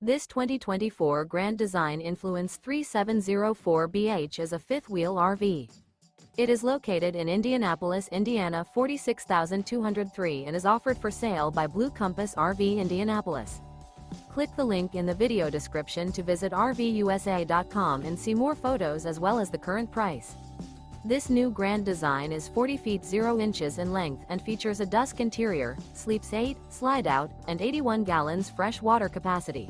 This 2024 Grand Design Influence 3704BH is a fifth-wheel RV. It is located in Indianapolis, Indiana 46203 and is offered for sale by Blue Compass RV Indianapolis. Click the link in the video description to visit RVUSA.com and see more photos as well as the current price. This new Grand Design is 40 feet 0 inches in length and features a DUSK interior, sleeps 8, slide-out, and 81 gallons fresh water capacity.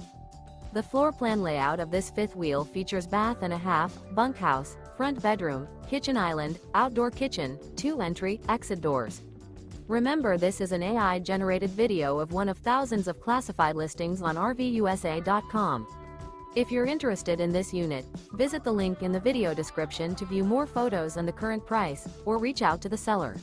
The floor plan layout of this fifth wheel features bath and a half, bunkhouse, front bedroom, kitchen island, outdoor kitchen, 2 entry, exit doors. Remember, this is an AI-generated video of one of thousands of classified listings on RVUSA.com. If you're interested in this unit, visit the link in the video description to view more photos and the current price, or reach out to the seller.